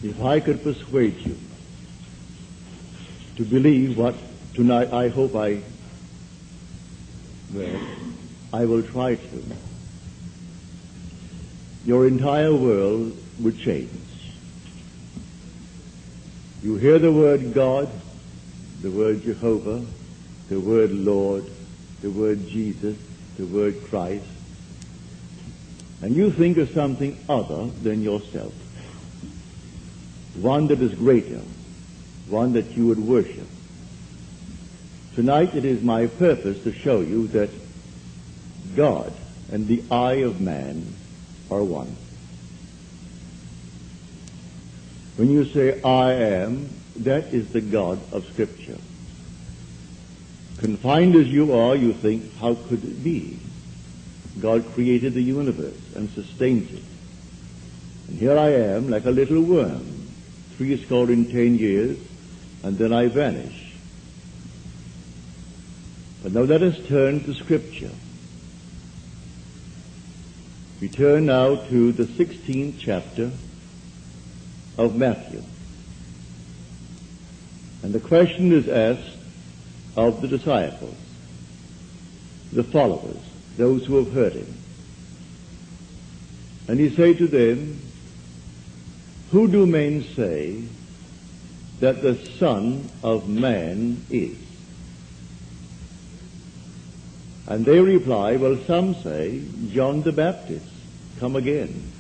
If I could persuade you to believe what tonight I hope I will try to, your entire world would change. You hear the word God, the word Jehovah, the word Lord, the word Jesus, the word Christ, and you think of something other than yourself, one that is greater, one that you would worship. Tonight it is my purpose to show you that God and the eye of man are one. When you say, I am, that is the God of Scripture. Confined as you are, you think, how could it be? God created the universe and sustains it. And here I am, like a little worm, 10 years, and then I vanish. But now let us turn to Scripture. We turn now to the 16th chapter of Matthew. And the question is asked of the disciples, the followers, those who have heard him. And he said to them, who do men say that the Son of Man is? And they reply, well, some say John the Baptist, come again.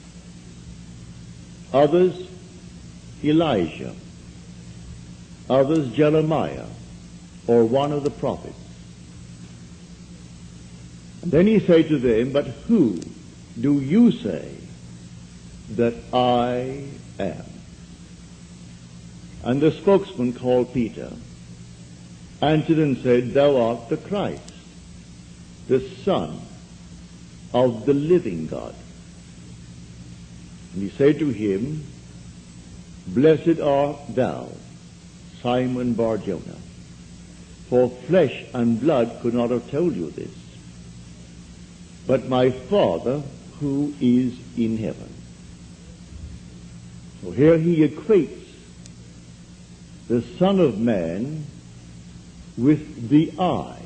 Others, Elijah. Others, Jeremiah, or one of the prophets. And then he said to them, but who do you say that I am? And the spokesman called Peter answered and said, thou art the Christ, the Son of the living God. And he said to him, blessed art thou, Simon Bar-Jonah, for flesh and blood could not have told you this, but my Father who is in heaven. So here he equates the Son of Man with the eye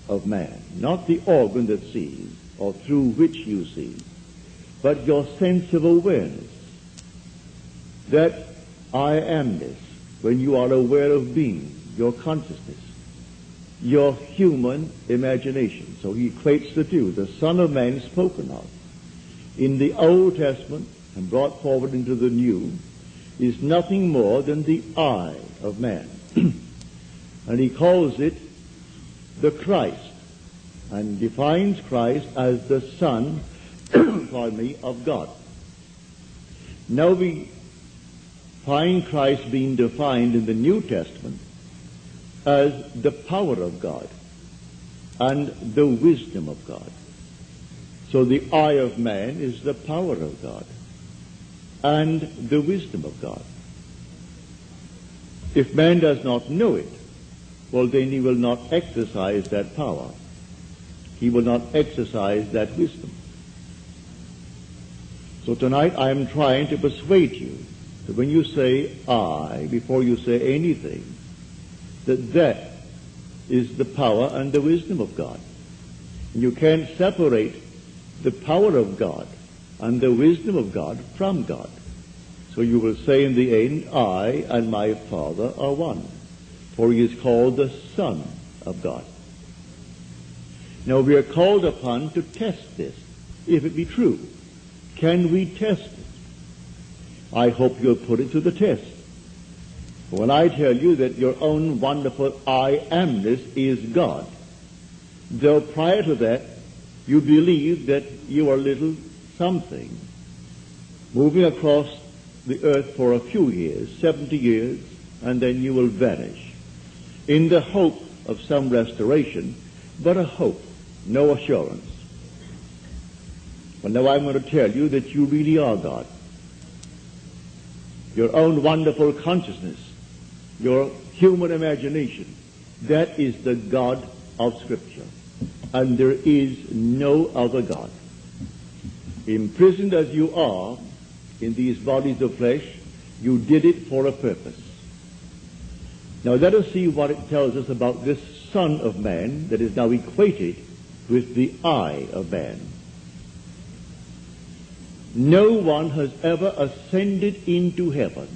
of man, not the organ that sees or through which you see, but your sense of awareness, that I amness, when you are aware of being, your consciousness, your human imagination. So he equates the two. The Son of Man spoken of in the Old Testament and brought forward into the New is nothing more than the eye of man. And he calls it the Christ, and defines Christ as the Son, of God. Now we find Christ being defined in the New Testament as the power of God and the wisdom of God. So the eye of man is the power of God and the wisdom of God. If man does not know it, well, then he will not exercise that power. He will not exercise that wisdom. So tonight I am trying to persuade you that when you say I, before you say anything, that is the power and the wisdom of God. And you can't separate the power of God and the wisdom of God from God. So you will say in the end, I and my Father are one, for he is called the Son of God. Now we are called upon to test this, if it be true. Can we test it? I hope you'll put it to the test. When I tell you that your own wonderful I amness is God, though prior to that you believe that you are little something, moving across the earth for a few years, 70 years, and then you will vanish, in the hope of some restoration, but a hope, no assurance. But now I'm going to tell you that you really are God. Your own wonderful consciousness, your human imagination, that is the God of Scripture. And there is no other God. Imprisoned as you are in these bodies of flesh, You did it for a purpose. Now let us see what it tells us about this Son of Man that is now equated with the eye of man. No one has ever ascended into heaven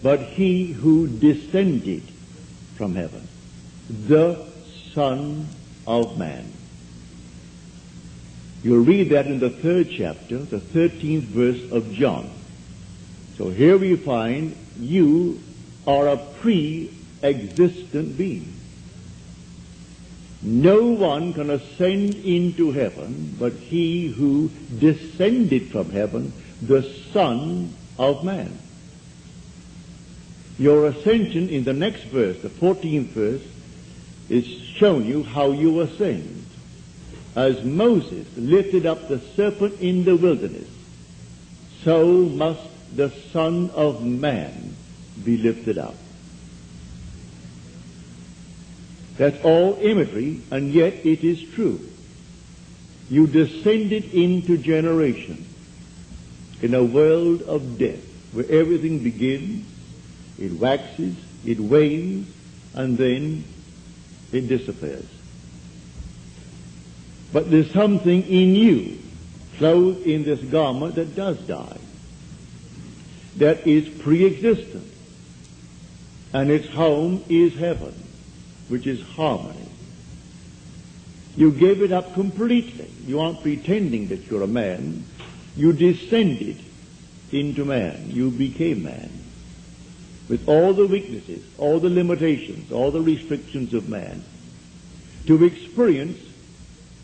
but he who descended from heaven, the Son of Man. You'll read that in the 3rd chapter, the 13th verse of John. So here we find you are a pre-existent being. No one can ascend into heaven but he who descended from heaven, the Son of Man. Your ascension in the next verse, the 14th verse, is showing you how you ascend. As Moses lifted up the serpent in the wilderness, so must the Son of Man be lifted up. That's all imagery, and yet it is true. You descended into generation in a world of death, where everything begins, it waxes, it wanes, and then it disappears. But there's something in you, clothed in this garment that does die, that is pre-existent, and its home is heaven, which is harmony. You gave it up completely. You aren't pretending that you're a man. You descended into man. You became man. With all the weaknesses, all the limitations, all the restrictions of man, to experience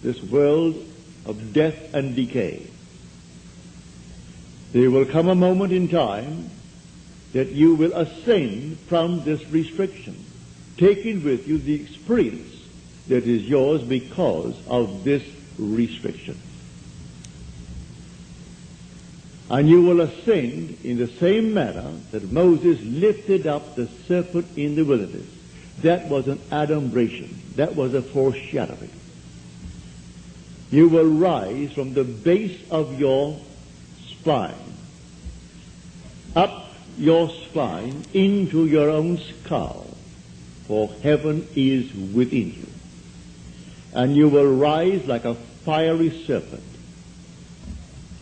this world of death and decay. There will come a moment in time that you will ascend from this restriction, taking with you the experience that is yours because of this restriction. And you will ascend in the same manner that Moses lifted up the serpent in the wilderness. That was an adumbration. That was a foreshadowing. You will rise from the base of your spine, up your spine into your own skull, for heaven is within you. And you will rise like a fiery serpent,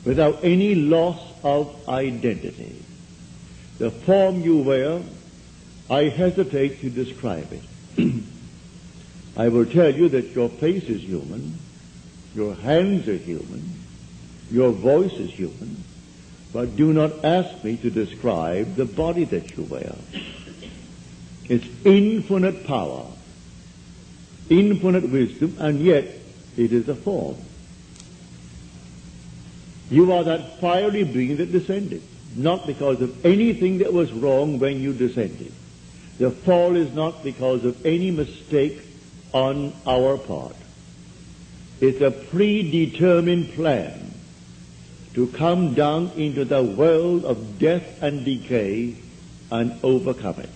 without any loss of identity. The form you wear, I hesitate to describe it. I will tell you that your face is human, your hands are human, your voice is human, but do not ask me to describe the body that you wear. It's infinite power, infinite wisdom, and yet it is a form. You are that fiery being that descended, not because of anything that was wrong when you descended. The fall is not because of any mistake on our part. It's a predetermined plan to come down into the world of death and decay and overcome it.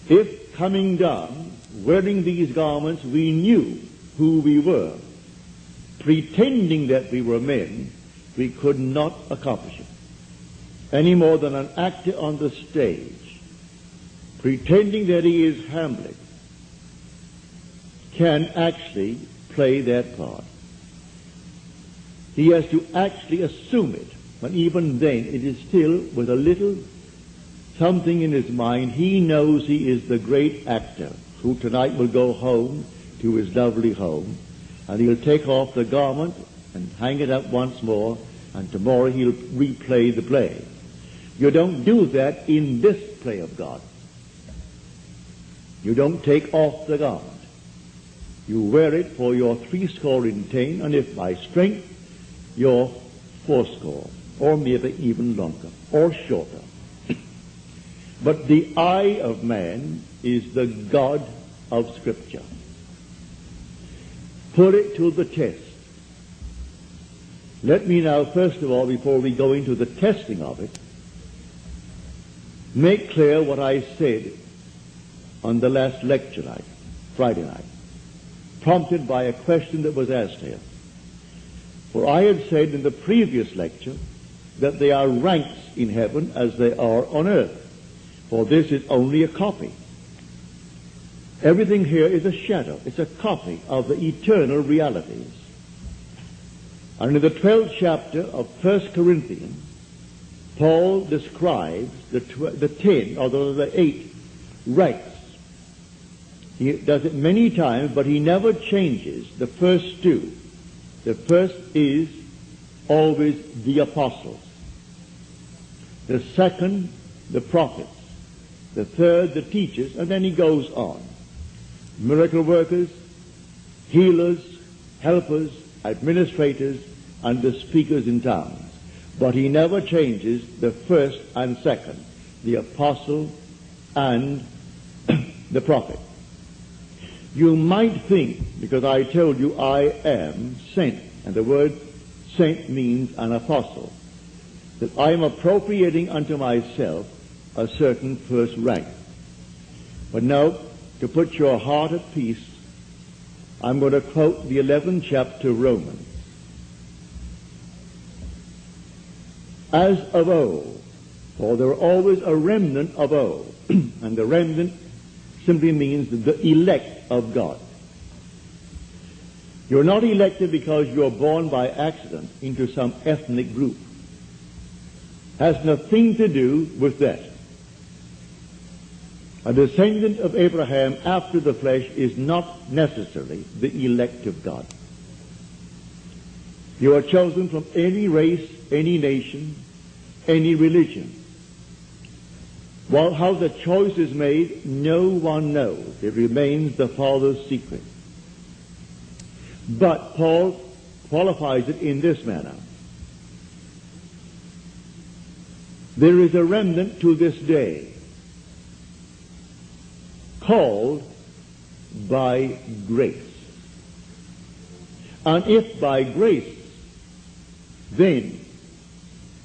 If coming down, wearing these garments, we knew who we were, pretending that we were men, we could not accomplish it. Any more than an actor on the stage, pretending that he is Hamlet, can actually play that part. He has to actually assume it, but even then it is still with a little something in his mind. He knows he is the great actor who tonight will go home to his lovely home, and he'll take off the garment and hang it up once more, and tomorrow he'll replay the play. You don't do that in this play of God. You don't take off the garment. You wear it for your 70, and if by strength, your 80, or maybe even longer, or shorter. But the eye of man is the God of Scripture. Put it to the test. Let me now, first of all, before we go into the testing of it, make clear what I said on the last lecture night, Friday night, prompted by a question that was asked here. For I had said in the previous lecture that there are ranks in heaven as they are on earth, for this is only a copy. Everything here is a shadow. It's a copy of the eternal realities. And in the 12th chapter of 1 Corinthians, Paul describes the 10, or the 8 ranks. He does it many times, but he never changes the first two. The first is always the apostles. The second, the prophets. The third, the teachers, and then he goes on. Miracle workers, healers, helpers, administrators, and the speakers in tongues. But he never changes the first and second, the apostle and the prophet. You might think, because I told you I am sent, and the word sent means an apostle, that I am appropriating unto myself a certain first rank. But now, to put your heart at peace, I'm going to quote the 11th chapter of Romans. As of old, for there are always a remnant of old, and the remnant simply means the elect of God. You're not elected because you're born by accident into some ethnic group. Has nothing to do with that. A descendant of Abraham after the flesh is not necessarily the elect of God. You are chosen from any race, any nation, any religion. Well, how the choice is made, no one knows. It remains the Father's secret. But Paul qualifies it in this manner. There is a remnant to this day, called by grace. And if by grace, then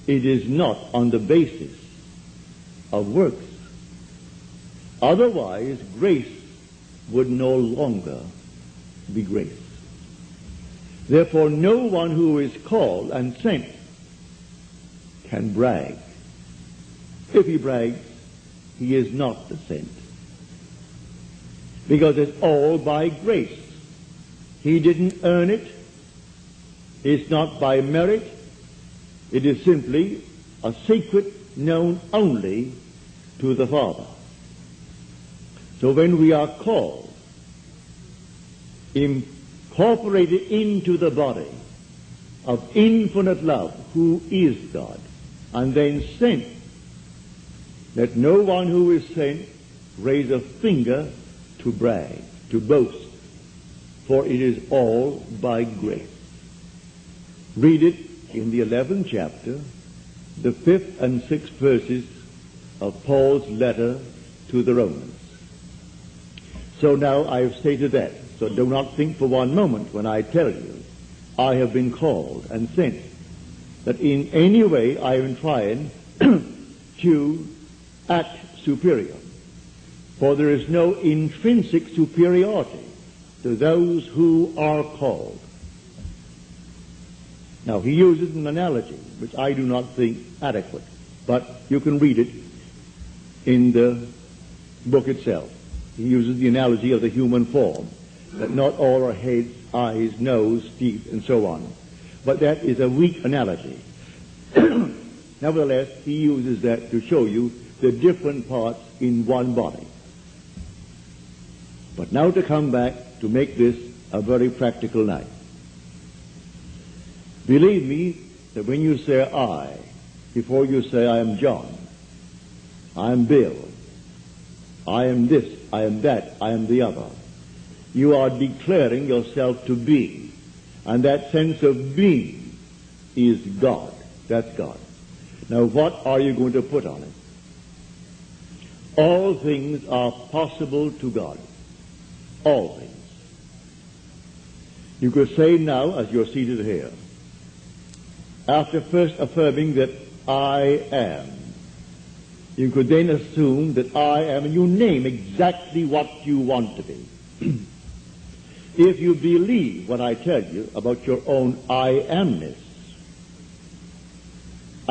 it is not on the basis of works. Otherwise, grace would no longer be grace. Therefore, no one who is called and sent can brag. If he brags, he is not the sent. Because it's all by grace. He didn't earn it. It's not by merit. It is simply a secret known only to the Father. So when we are called, incorporated into the body of infinite love, who is God, and then sent, let no one who is sent raise a finger to brag, to boast, for it is all by grace. Read it in the 11th chapter, the 5th and 6th verses of Paul's letter to the Romans. So now I have stated that. So do not think for one moment when I tell you I have been called and sent that in any way I am trying to act superior. For there is no intrinsic superiority to those who are called. Now, he uses an analogy, which I do not think adequate, but you can read it in the book itself. He uses the analogy of the human form, that not all are heads, eyes, nose, teeth, and so on. But that is a weak analogy. Nevertheless, he uses that to show you the different parts in one body. But now to come back to make this a very practical night. Believe me that when you say I, before you say I am John, I am Bill, I am this, I am that, I am the other, you are declaring yourself to be. And that sense of being is God. That's God. Now what are you going to put on it? All things are possible to God. All things. You could say now, as you're seated here, after first affirming that I am, you could then assume that I am, and you name exactly what you want to be. If you believe what I tell you about your own I amness,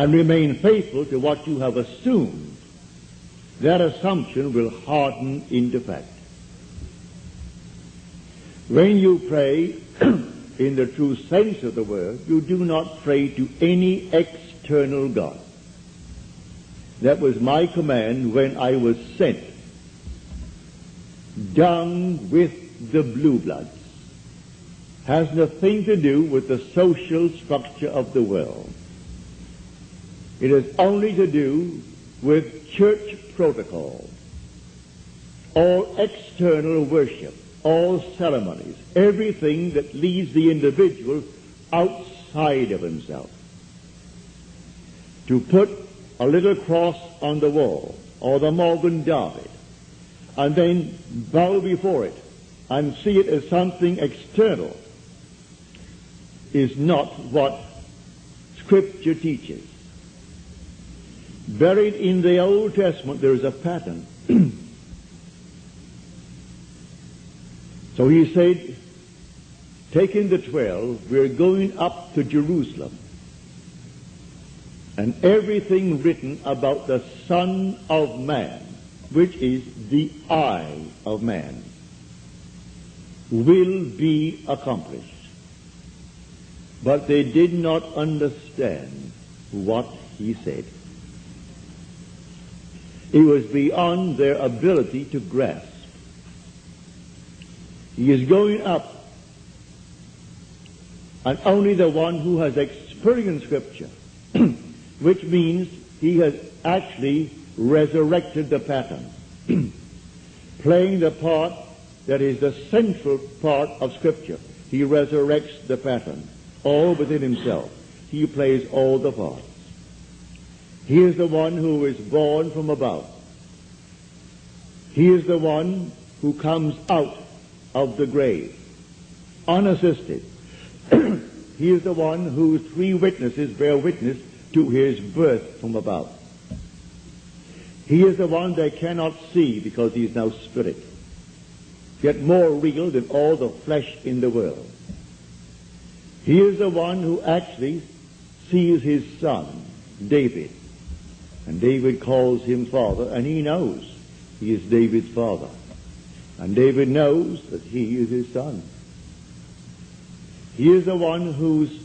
and remain faithful to what you have assumed, that assumption will harden into fact. When you pray in the true sense of the word, you do not pray to any external God. That was my command when I was sent down with the blue bloods. Has nothing to do with the social structure of the world. It has only to do with church protocol, all external worship, all ceremonies, everything that leads the individual outside of himself. To put a little cross on the wall, or the Morgan David, and then bow before it and see it as something external, is not what Scripture teaches. Buried in the Old Testament there is a pattern. So he said, taking the 12, we're going up to Jerusalem. And everything written about the Son of Man, which is the eye of man, will be accomplished. But they did not understand what he said. It was beyond their ability to grasp. He is going up, and only the one who has experienced Scripture, which means he has actually resurrected the pattern, playing the part that is the central part of Scripture. He resurrects the pattern, all within himself. He plays all the parts. He is the one who is born from above. He is the one who comes out of the grave, unassisted. He is the one whose 3 witnesses bear witness to his birth from above. He is the one they cannot see because he is now spirit, yet more real than all the flesh in the world. He is the one who actually sees his son, David, and David calls him father, and he knows he is David's father. And David knows that he is his son. He is the one whose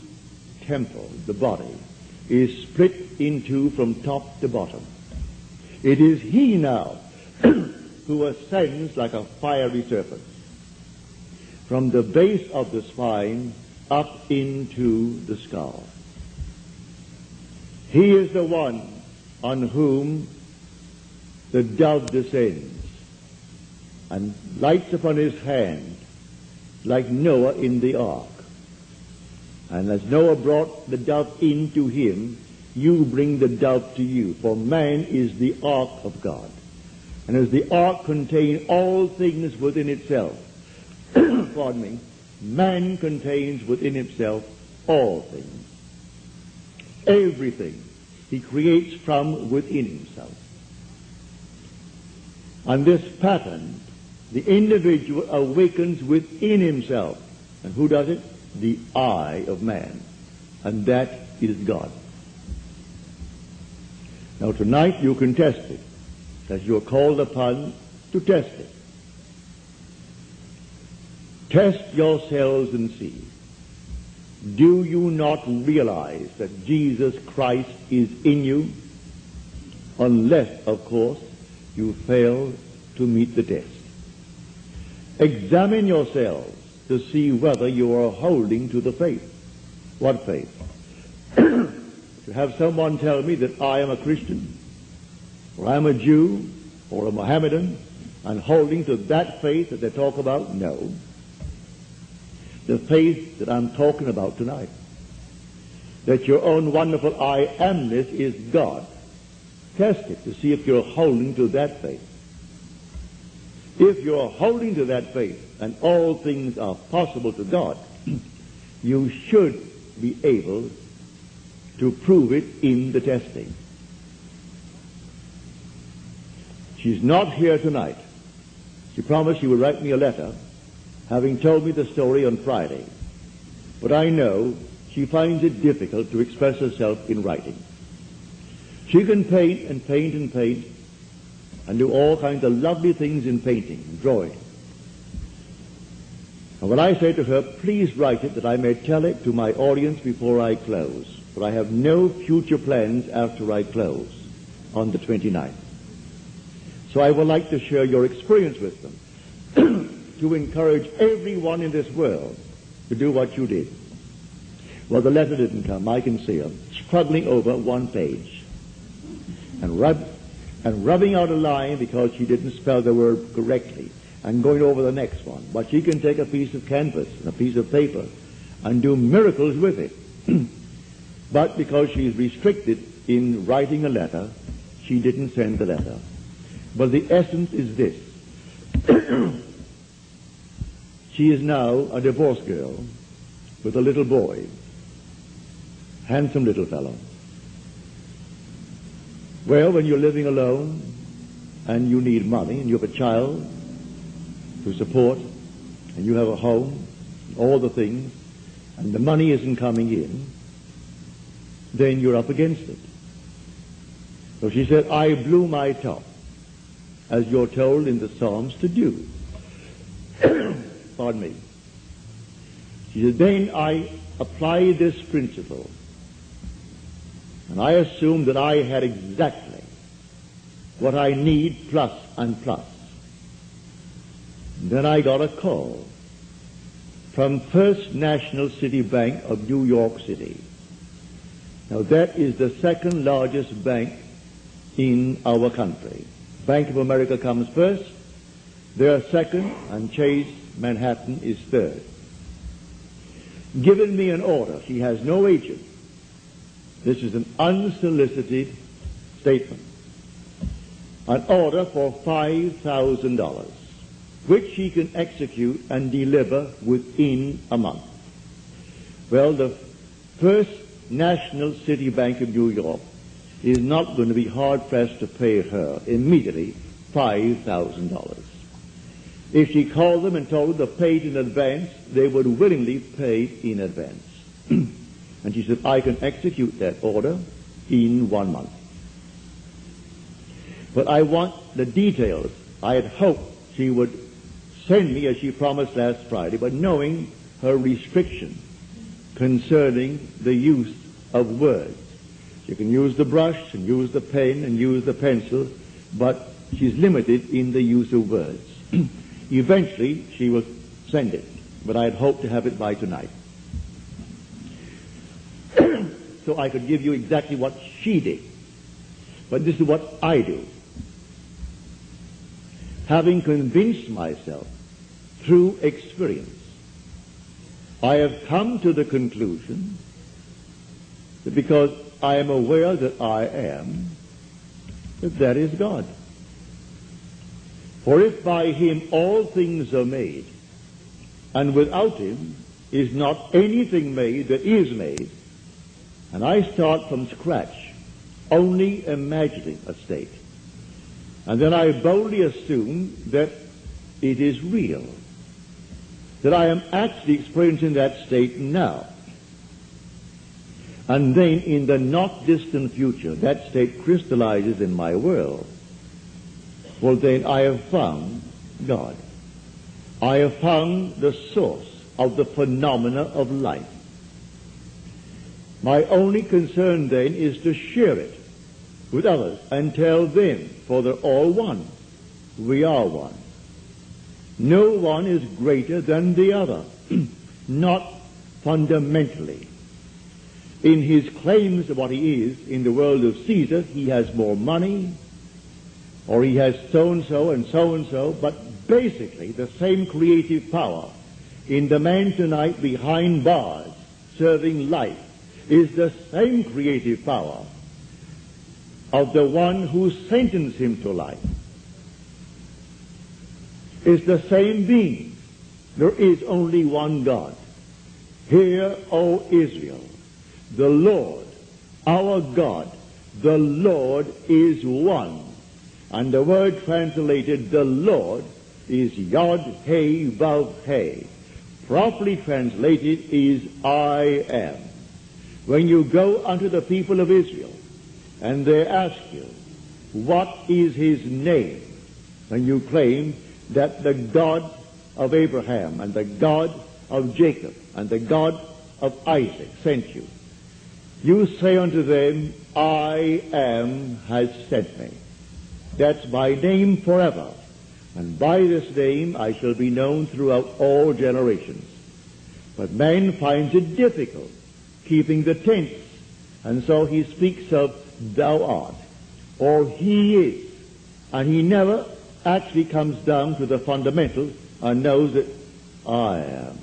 temple, the body, is split in 2 from top to bottom. It is he now who ascends like a fiery serpent from the base of the spine up into the skull. He is the one on whom the dove descends and lights upon his hand like Noah in the ark. And as Noah brought the dove into him, you bring the dove to you, for man is the ark of God. And as the ark contains all things within itself, pardon me, man contains within himself all things. Everything he creates from within himself. And this pattern, the individual awakens within himself. And who does it? The eye of man. And that is God. Now tonight you can test it, as you are called upon to test it. Test yourselves and see. Do you not realize that Jesus Christ is in you? Unless, of course, you fail to meet the test. Examine yourselves to see whether you are holding to the faith. What faith? To have someone tell me that I am a Christian, or I'm a Jew, or a Mohammedan, and holding to that faith that they talk about? No. The faith that I'm talking about tonight, that your own wonderful I amness is God. Test it to see if you're holding to that faith. If you're holding to that faith and all things are possible to God, you should be able to prove it in the testing. She's not here tonight. She promised she would write me a letter, having told me the story on Friday. But I know she finds it difficult to express herself in writing. She can paint and paint and paint and do all kinds of lovely things in painting, drawing. And when I say to her, please write it that I may tell it to my audience before I close, for I have no future plans after I close on the 29th. So I would like to share your experience with them, to encourage everyone in this world to do what you did. Well, the letter didn't come. I can see her struggling over one page and rubbing out a line because she didn't spell the word correctly, and going over the next one. But she can take a piece of canvas and a piece of paper and do miracles with it. But because she's restricted in writing a letter, she didn't send the letter. But the essence is this. She is now a divorced girl with a little boy, handsome little fellow. Well, when you're living alone and you need money and you have a child to support and you have a home, all the things, and the money isn't coming in, then you're up against it. So she said, I blew my top, as you're told in the Psalms to do. Pardon me. She said, then I applied this principle, and I assumed that I had exactly what I need plus and plus. And then I got a call from First National City Bank of New York City. Now that is the second largest bank in our country. Bank of America comes first, they are second, and Chase Manhattan is third. Given me an order. She has no agent. This is an unsolicited statement. An order for $5,000, which she can execute and deliver within a month. Well, the First National City Bank of New York is not going to be hard-pressed to pay her immediately $5,000. If she called them and told them to pay it in advance, they would willingly pay it in advance. And she said, I can execute that order in 1 month. But I want the details. I had hoped she would send me as she promised last Friday, but knowing her restriction concerning the use of words. She can use the brush and use the pen and use the pencil, but she's limited in the use of words. Eventually, she will send it, but I had hoped to have it by tonight. So I could give you exactly what she did. But this is what I do. Having convinced myself through experience, I have come to the conclusion that because I am aware that I am, that is God. For if by him all things are made, and without him is not anything made that is made, and I start from scratch, only imagining a state, and then I boldly assume that it is real, that I am actually experiencing that state now. And then in the not distant future, that state crystallizes in my world. Well, then I have found God. I have found the source of the phenomena of life. My only concern then is to share it with others and tell them, for they're all one. We are one. No one is greater than the other, not fundamentally. In his claims of what he is in the world of Caesar, he has more money, or he has so-and-so and so-and-so, but basically the same creative power in the man tonight behind bars serving life is the same creative power of the one who sentenced him to life. Is the same being. There is only one God. Hear, O Israel, the Lord, our God, the Lord is one. And the word translated, the Lord, is Yod He Vav He. Properly translated is I am. When you go unto the people of Israel, and they ask you, what is his name? And you claim that the God of Abraham and the God of Jacob and the God of Isaac sent you. You say unto them, I am has sent me. That's my name forever. And by this name I shall be known throughout all generations. But man finds it difficult keeping the tense. And so he speaks of thou art, or he is. And he never actually comes down to the fundamental and knows that I am.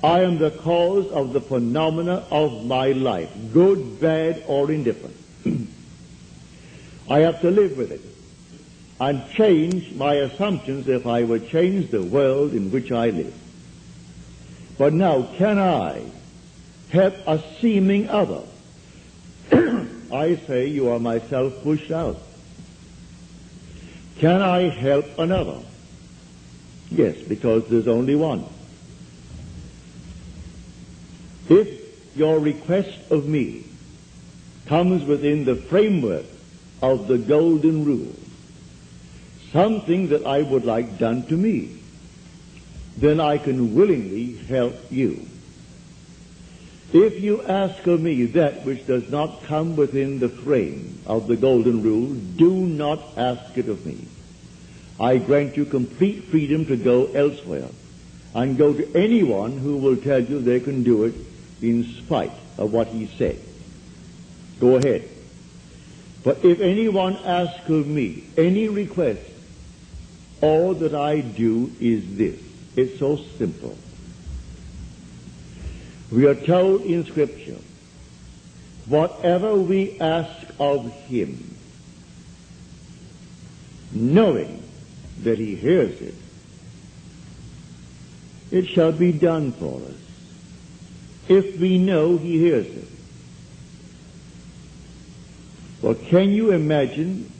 I am the cause of the phenomena of my life, good, bad, or indifferent. I have to live with it and change my assumptions if I would change the world in which I live. But now, can I help a seeming other? I say you are myself pushed out. Can I help another? Yes, because there's only one. If your request of me comes within the framework of the golden rule, something that I would like done to me, then I can willingly help you. If you ask of me that which does not come within the frame of the golden rule, do not ask it of me. I grant you complete freedom to go elsewhere and go to anyone who will tell you they can do it in spite of what he said. Go ahead. But if anyone asks of me any request, all that I do is this. It's so simple. We are told in Scripture, whatever we ask of him, knowing that he hears it, it shall be done for us. If we know he hears it. Well, can you imagine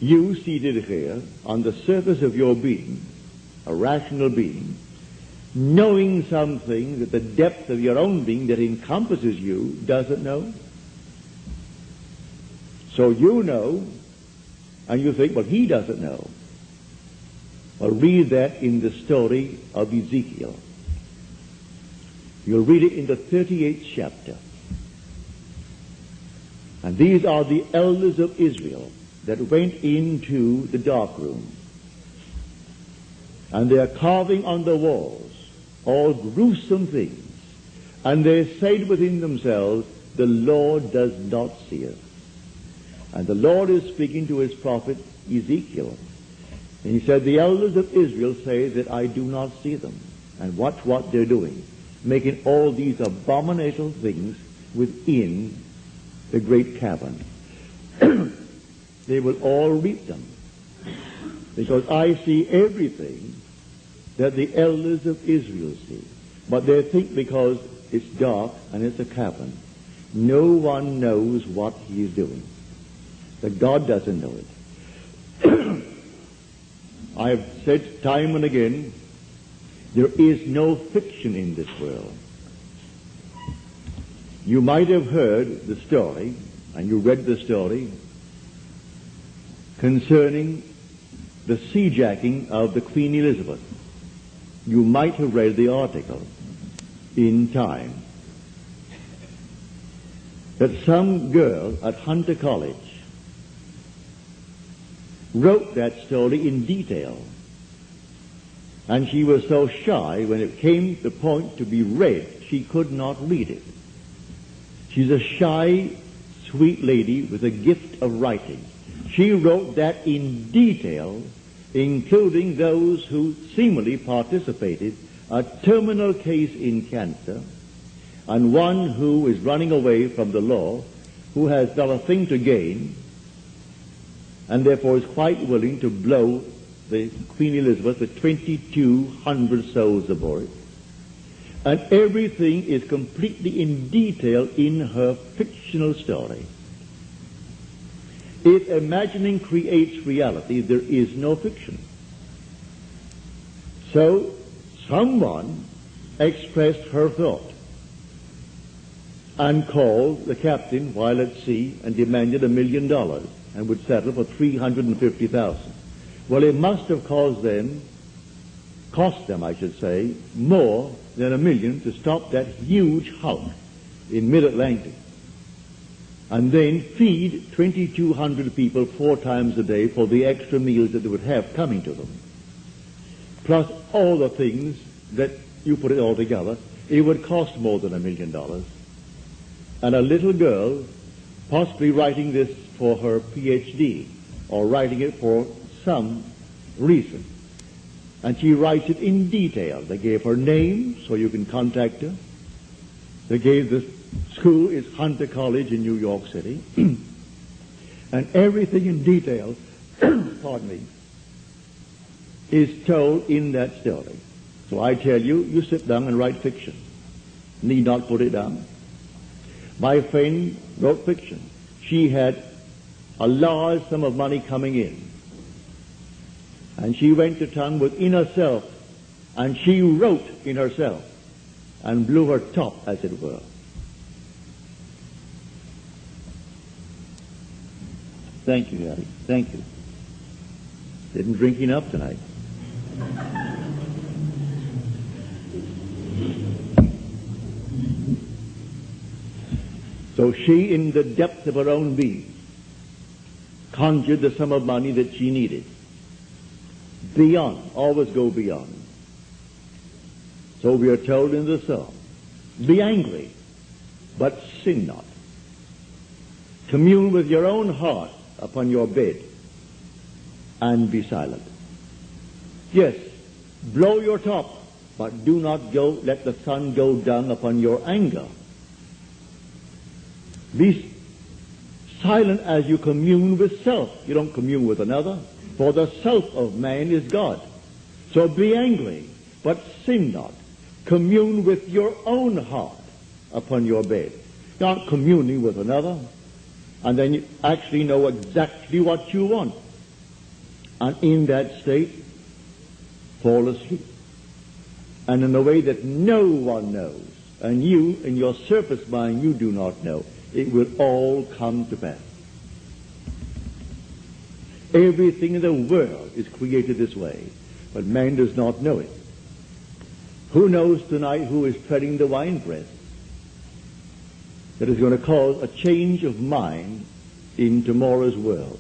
you seated here on the surface of your being, a rational being, knowing something that the depth of your own being that encompasses you doesn't know? So you know, and you think, well, he doesn't know. Well, read that in the story of Ezekiel. You'll read it in the 38th chapter. And these are the elders of Israel that went into the dark room. And they are carving on the walls all gruesome things. And they said within themselves, the Lord does not see us. And the Lord is speaking to his prophet Ezekiel. And he said, the elders of Israel say that I do not see them. And watch what they're doing, making all these abominable things within the great cavern. They will all reap them, because I see everything that the elders of Israel see. But they think because it's dark and it's a cavern, no one knows what he is doing. That God doesn't know it. I have said time and again, there is no fiction in this world. You might have heard the story, and you read the story, concerning the seajacking of the Queen Elizabeth. You might have read the article in Time that some girl at Hunter College wrote that story in detail, and she was so shy when it came to the point to be read, she could not read it. She's a shy, sweet lady with a gift of writing. She wrote that in detail, including those who seemingly participated, a terminal case in cancer, and one who is running away from the law, who has not a thing to gain, and therefore is quite willing to blow the Queen Elizabeth with 2,200 souls aboard. And everything is completely in detail in her fictional story. If imagining creates reality, there is no fiction. So, someone expressed her thought. and called the captain while at sea and demanded $1 million and would settle for $350,000. Well, it must have cost them, I should say, more than $1 million to stop that huge hulk in mid-Atlantic and then feed 2,200 people 4 times a day for the extra meals that they would have coming to them. Plus all the things that you put it all together, it would cost more than $1 million. And a little girl, possibly writing this for her PhD or writing it for some reason, and she writes it in detail. They gave her name so you can contact her. They gave the school is Hunter College in New York City. And everything in detail, pardon me, is told in that story. So I tell you, you sit down and write fiction. Need not put it down. My friend wrote fiction. She had a large sum of money coming in. And she went to town within herself, and she wrote in herself, and blew her top, as it were. Thank you, Harry. Thank you. Didn't drink enough tonight. So she, in the depth of her own being, conjured the sum of money that she needed. Beyond, always go beyond. So we are told in the psalm, be angry, but sin not. Commune with your own heart upon your bed, and be silent. Yes, blow your top, but do not let the sun go down upon your anger. Be silent as you commune with self. You don't commune with another, for the self of man is God. So be angry, but sin not. Commune with your own heart upon your bed. Not communing with another, and then you actually know exactly what you want. And in that state, fall asleep. And in a way that no one knows, and you, in your surface mind, you do not know, it will all come to pass. Everything in the world is created this way, but man does not know it. Who knows tonight who is treading the winepress that is going to cause a change of mind in tomorrow's world?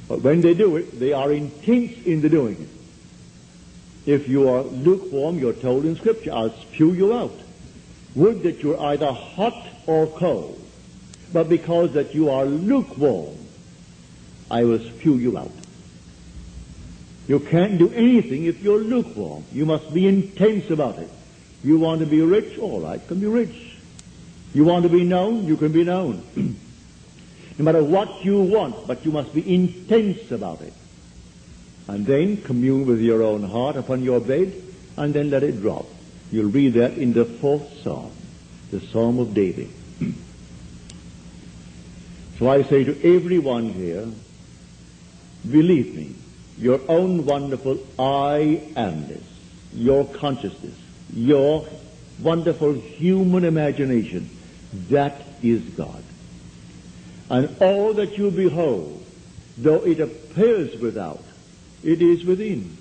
But when they do it, they are intense in the doing it. If you are lukewarm, you're told in Scripture, I'll spew you out. Would that you're either hot or cold. But because that you are lukewarm, I will spew you out. You can't do anything if you're lukewarm. You must be intense about it. You want to be rich? All right, can be rich. You want to be known? You can be known. No matter what you want, but you must be intense about it. And then commune with your own heart upon your bed, and then let it drop. You'll read that in the 4th Psalm, the Psalm of David. So I say to everyone here, believe me, your own wonderful I amness, your consciousness, your wonderful human imagination, that is God. And all that you behold, though it appears without, it is within,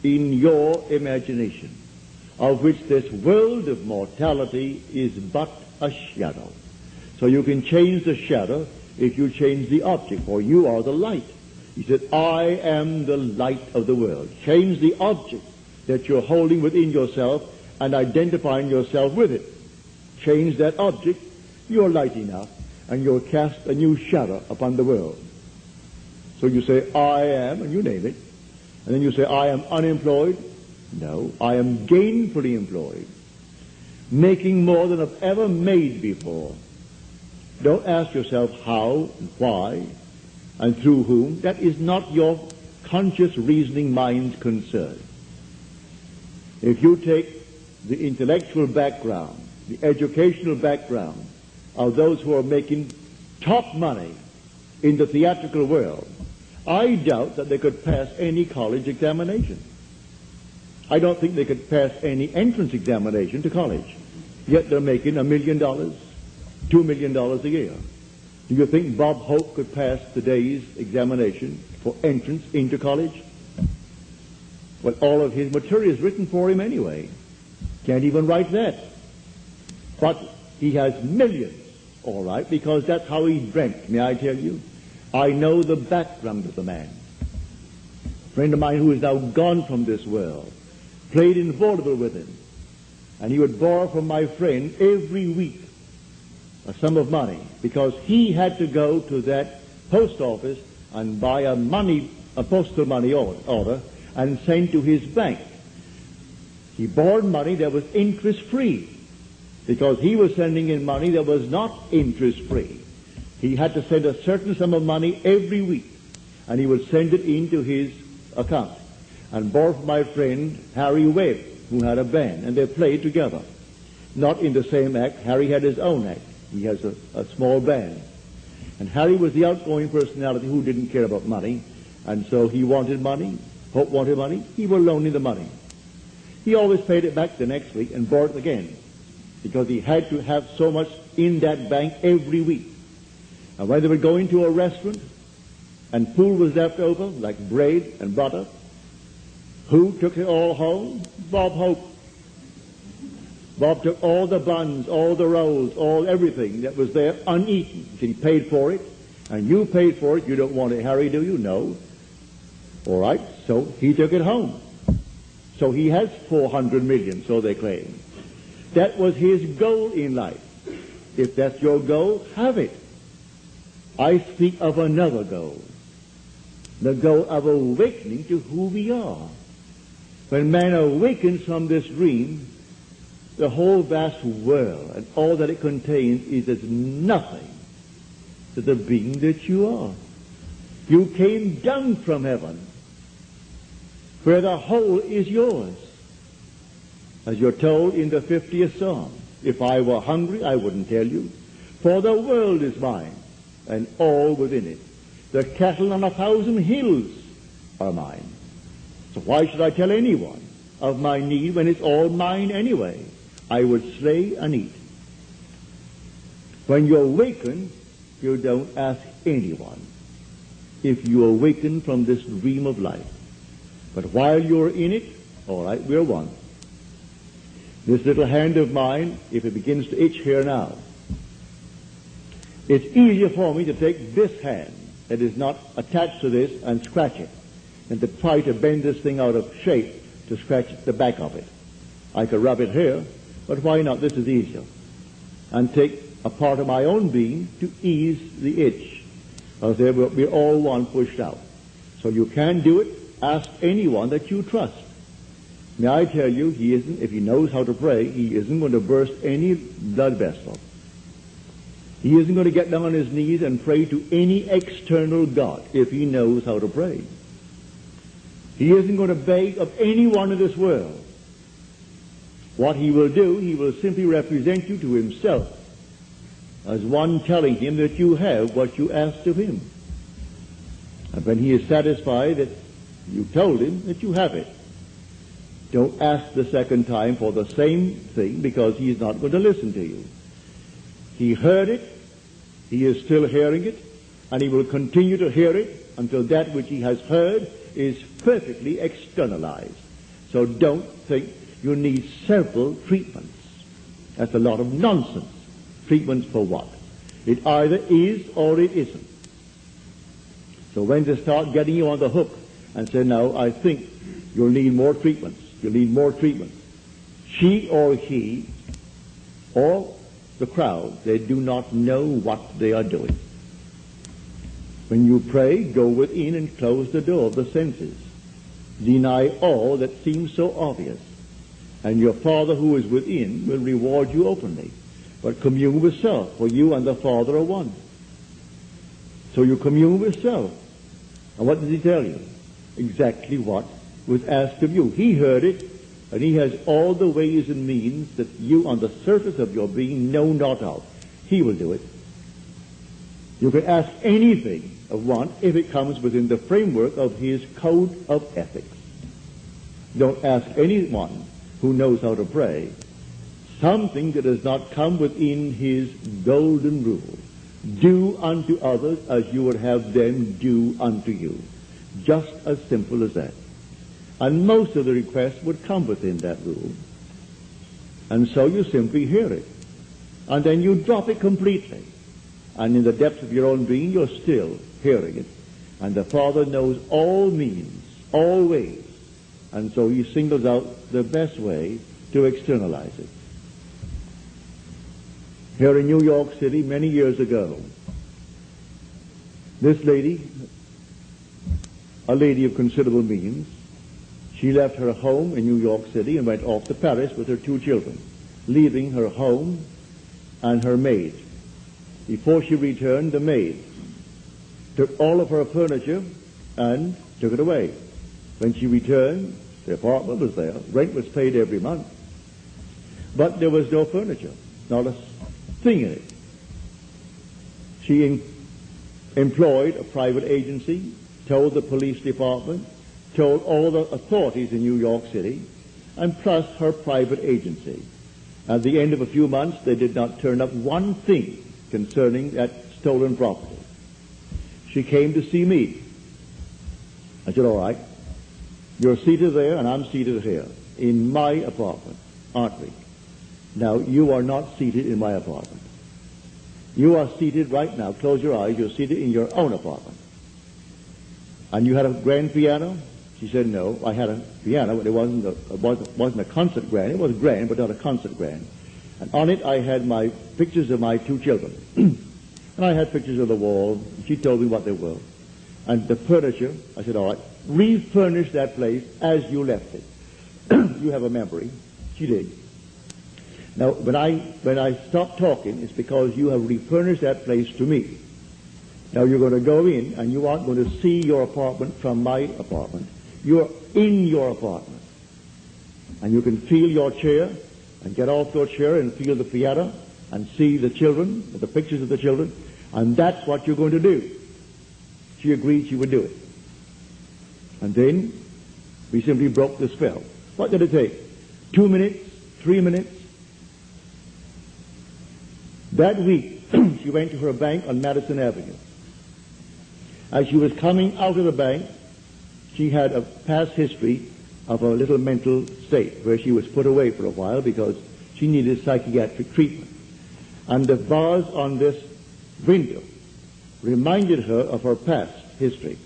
in your imagination, of which this world of mortality is but a shadow. So you can change the shadow if you change the object, for you are the light. He said, I am the light of the world. Change the object that you're holding within yourself and identifying yourself with it. Change that object, you're light enough, and you'll cast a new shadow upon the world. So you say, I am, and you name it. And then you say, I am unemployed. No, I am gainfully employed, making more than I've ever made before. Don't ask yourself how and why and through whom. That is not your conscious reasoning mind's concern. If you take the intellectual background, the educational background of those who are making top money in the theatrical world, I doubt that they could pass any college examination. I don't think they could pass any entrance examination to college. Yet they're making $1 million, $2 $2 million a year. Do you think Bob Hope could pass today's examination for entrance into college? Well, all of his material is written for him anyway. Can't even write that. But he has millions, all right, because that's how he dreamt. May I tell you? I know the background of the man. A friend of mine who is now gone from this world played in vaudeville with him, and he would borrow from my friend every week a sum of money because he had to go to that post office and buy a postal money order and send to his bank. He borrowed money that was interest-free because he was sending in money that was not interest-free. He had to send a certain sum of money every week, and he would send it into his account. And borrowed from my friend Harry Webb, who had a band, and they played together. Not in the same act. Harry had his own act. He has a small band. And Harry was the outgoing personality who didn't care about money, and so he wanted money. Hope wanted money. He would loan him the money. He always paid it back the next week and borrowed it again, because he had to have so much in that bank every week. And when they would go into a restaurant and food was left over, like bread and butter, who took it all home? Bob Hope. Bob took all the buns, all the rolls, everything that was there uneaten. He paid for it, and you paid for it. You don't want it, Harry, do you? No. All right, so he took it home. So he has 400 million, so they claim. That was his goal in life. If that's your goal, have it. I speak of another goal. The goal of awakening to who we are. When man awakens from this dream, the whole vast world and all that it contains is as nothing to the being that you are. You came down from heaven, where the whole is yours. As you're told in the 50th Psalm, if I were hungry, I wouldn't tell you, for the world is mine, and all within it. The cattle on 1,000 hills are mine. So why should I tell anyone of my need when it's all mine anyway? I would slay and eat. When you awaken, you don't ask anyone if you awaken from this dream of life. But while you're in it, all right, we're one. This little hand of mine, if it begins to itch here now, it's easier for me to take this hand that is not attached to this and scratch it than to try to bend this thing out of shape to scratch the back of it. I could rub it here, but why not? This is easier. And take a part of my own being to ease the itch. Because we're all one pushed out. So you can do it. Ask anyone that you trust. May I tell you, he isn't, if he knows how to pray, he isn't going to burst any blood vessel. He isn't going to get down on his knees and pray to any external God if he knows how to pray. He isn't going to beg of anyone in this world. What he will do, he will simply represent you to himself as one telling him that you have what you asked of him. And when he is satisfied that you told him that you have it, don't ask the second time for the same thing, because he is not going to listen to you. He heard it, he is still hearing it, and he will continue to hear it until that which he has heard is perfectly externalized. So don't think you need several treatments. That's a lot of nonsense. Treatments for what? It either is or it isn't. So when they start getting you on the hook and say, no, I think you'll need more treatments, you'll need more treatments, she or he or the crowd, they do not know what they are doing. When you pray, go within and close the door of the senses. Deny all that seems so obvious, and your Father who is within will reward you openly. But commune with self, for you and the Father are one. So you commune with self. And what does he tell you? Exactly what was asked of you. He heard it, and he has all the ways and means that you on the surface of your being know not of. He will do it. You can ask anything of one if it comes within the framework of his code of ethics. Don't ask anyone who knows how to pray something that does not come within his golden rule. Do unto others as you would have them do unto you. Just as simple as that. And most of the requests would come within that rule. And so you simply hear it. And then you drop it completely. And in the depths of your own being, you're still hearing it. And the Father knows all means, all ways. And so he singles out the best way to externalize it. Here in New York City, many years ago, this lady, a lady of considerable means, she left her home in New York City and went off to Paris with her 2 children, leaving her home and her maid. Before she returned, the maid took all of her furniture and took it away. When she returned, the apartment was there. Rent was paid every month. But there was no furniture, not a thing in it. She employed a private agency, told the police department, told all the authorities in New York City, and plus her private agency. At the end of a few months, they did not turn up one thing concerning that stolen property. She came to see me. I said, all right, you're seated there and I'm seated here in my apartment, aren't we? Now, you are not seated in my apartment. You are seated right now. Close your eyes. You're seated in your own apartment. And you had a grand piano? She said, no, I had a piano, but it wasn't a concert grand. It was grand, but not a concert grand. And on it I had my pictures of my 2 children. And I had pictures of the wall. She told me what they were. And the furniture, I said, all right, refurnish that place as you left it. You have a memory. She did. Now, when I stopped talking, it's because you have refurnished that place to me. Now you're going to go in, and you aren't going to see your apartment from my apartment. You're in your apartment. And you can feel your chair, and get off your chair and feel the piano, and see the children, the pictures of the children, and that's what you're going to do. She agreed she would do it. And then we simply broke the spell. What did it take? 2 minutes? 3 minutes? That week, she went to her bank on Madison Avenue. As she was coming out of the bank, she had a past history of a little mental state where she was put away for a while because she needed psychiatric treatment. And the bars on this window reminded her of her past history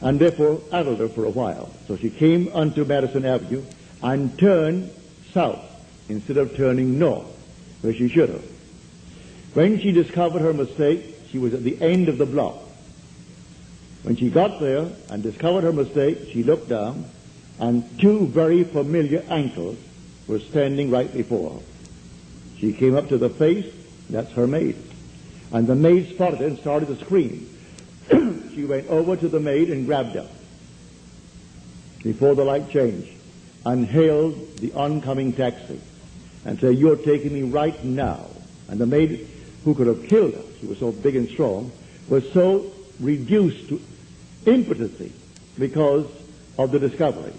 and therefore addled her for a while. So she came onto Madison Avenue and turned south instead of turning north, where she should have. When she discovered her mistake, she was at the end of the block. When she got there and discovered her mistake, she looked down, and 2 very familiar ankles were standing right before her. She came up to the face. That's her maid. And the maid spotted it and started to scream. She went over to the maid and grabbed her before the light changed and hailed the oncoming taxi and said, you're taking me right now. And the maid, who could have killed her, she was so big and strong, was so reduced to impotency because of the discovery.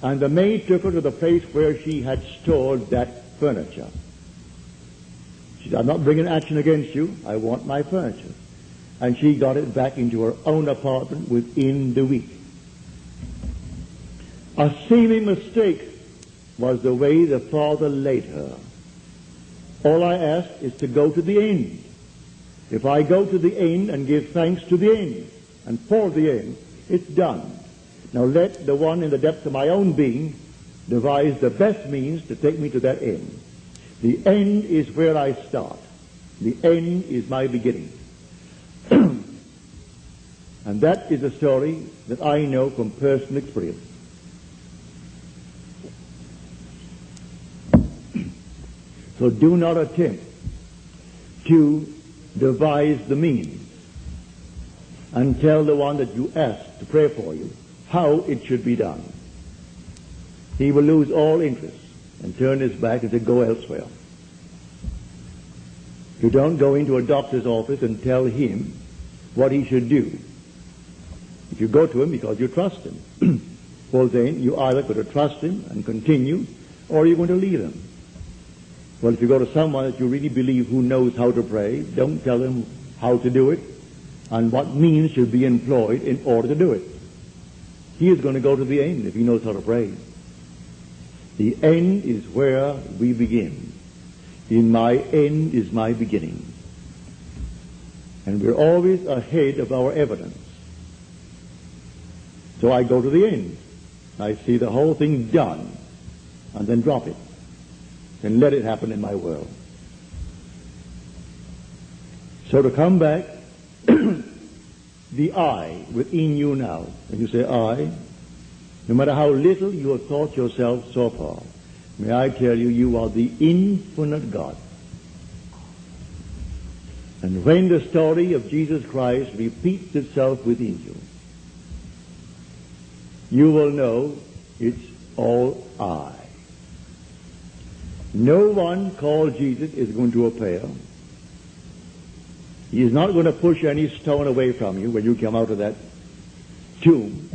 And the maid took her to the place where she had stored that furniture. She said, I'm not bringing action against you. I want my furniture. And she got it back into her own apartment within the week. A seeming mistake was the way the Father laid her. All I ask is to go to the end. If I go to the end and give thanks to the end and for the end, it's done. Now let the one in the depths of my own being devise the best means to take me to that end. The end is where I start. The end is my beginning. And that is a story that I know from personal experience. So do not attempt to devise the means and tell the one that you ask to pray for you how it should be done. He will lose all interest and turn his back and say, go elsewhere. You don't go into a doctor's office and tell him what he should do. If you go to him because you trust him, well then you either got to trust him and continue, or you're going to leave him. Well, if you go to someone that you really believe who knows how to pray, don't tell him how to do it and what means should be employed in order to do it. He is going to go to the end if he knows how to pray. The end is where we begin. In my end is my beginning. And we're always ahead of our evidence. So I go to the end. I see the whole thing done, and then drop it, and let it happen in my world. So to come back, the I within you now, and you say I, no matter how little you have thought yourself so far, may I tell you, you are the infinite God. And when the story of Jesus Christ repeats itself within you, you will know it's all I. No one called Jesus is going to appear. He is not going to push any stone away from you when you come out of that tomb.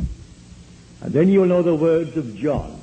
And then you'll know the words of John.